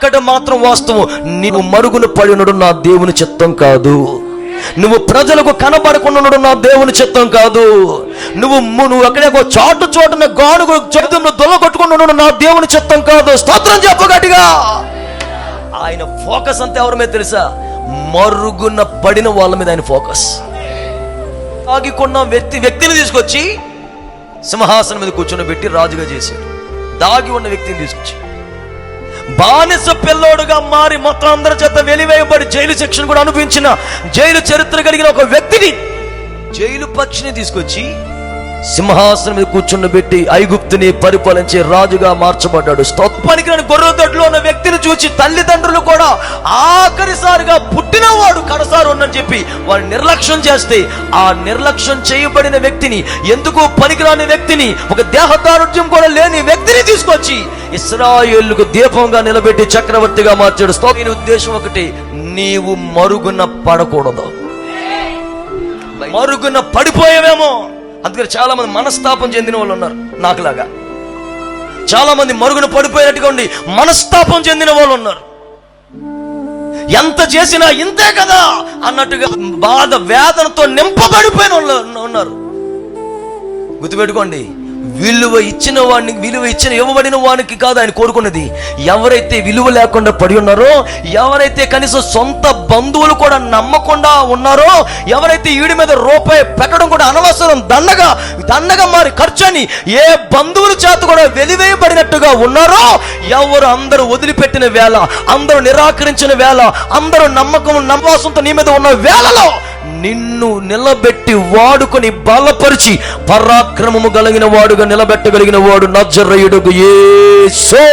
ఒక్కటి మాత్రం వాస్తవం, నీవు మరుగున పడి ఉండడం నా దేవుని చిత్తం కాదు. నువ్వు ప్రజలకు కనబడకుండా ఉండడం నా దేవుని చిత్తం కాదు. నువ్వు ఎక్కడే చోటున గానుగు జీవితంలో దొల్లగొట్టుకుని ఉండడం నా దేవుని చిత్తం కాదు. స్తోత్రం చెప్పు గట్టిగా. ఆయన ఫోకస్ అంతా ఎవరి మీద తెలుసా? మరుగున పడిన వాళ్ళ మీద ఆయన ఫోకస్. ఆగికొన్న వ్యక్తిని తీసుకొచ్చి సింహాసనం మీద కూర్చొని రాజుగా చేశాడు. దాగి ఉన్న వ్యక్తిని తీసుకొచ్చి బానిస పిల్లోడుగా మారి మొత్తం అందరి చేత వెలివేయబడి జైలు శిక్షను కూడా అనుభవించిన జైలు చరిత్ర కలిగిన ఒక వ్యక్తిని, జైలు పక్షిని తీసుకొచ్చి సింహాసనం మీద కూర్చుండబెట్టి ఐగుప్తుని పరిపాలించే రాజుగా మార్చబడ్డాడు. పనికిరాని గొర్రెల దొడ్లో ఉన్న వ్యక్తిని చూసి తల్లిదండ్రులు కూడా ఆఖరిసారిగా పుట్టినవాడు కడసారు అని చెప్పి వాడిని నిర్లక్ష్యం చేస్తే, ఆ నిర్లక్ష్యం చేయబడిన వ్యక్తిని, ఎందుకు పనికిరాని వ్యక్తిని, ఒక దేహదారుఢ్యం కూడా లేని వ్యక్తిని తీసుకొచ్చి ఇశ్రాయేలుకు దీపంగా నిలబెట్టి చక్రవర్తిగా మార్చాడు. దీని ఉద్దేశం ఒకటి, నీవు మరుగున పడకూడదు. మరుగున పడిపోయావేమో, అందుకని చాలా మంది మనస్తాపం చెందిన వాళ్ళు ఉన్నారు. నాకులాగా చాలా మంది మరుగున పడిపోయినట్టుగా ఉండి మనస్తాపం చెందిన వాళ్ళు ఉన్నారు. ఎంత చేసినా ఇంతే కదా అన్నట్టుగా బాధ వేదనతో నింపబడిపోయిన వాళ్ళు ఉన్నారు. గుర్తుపెట్టుకోండి, విలువ ఇవ్వబడిన వానికి కాదు ఆయన కోరుకున్నది. ఎవరైతే విలువ లేకుండా పడి ఉన్నారో, ఎవరైతే కనీసం సొంత బంధువులు కూడా నమ్మకుండా ఉన్నారో, ఎవరైతే వీడి మీద రూపాయి పెట్టడం కూడా అనవసరం దండగా మారి ఖర్చని ఏ బంధువుల చేత కూడా వెలివేయబడినట్టుగా ఉన్నారో, ఎవరు అందరూ వదిలిపెట్టిన వేళ, అందరూ నిరాకరించిన వేళ, అందరూ నమ్మకంతో నీ మీద ఉన్న వేళలో నిన్ను నిలబెట్టి వాడుకొని బలపరిచి పరాక్రమము కలిగిన వాడుగా నిలబెట్టగలిగిన వాడు నజరేయుడు యేసు.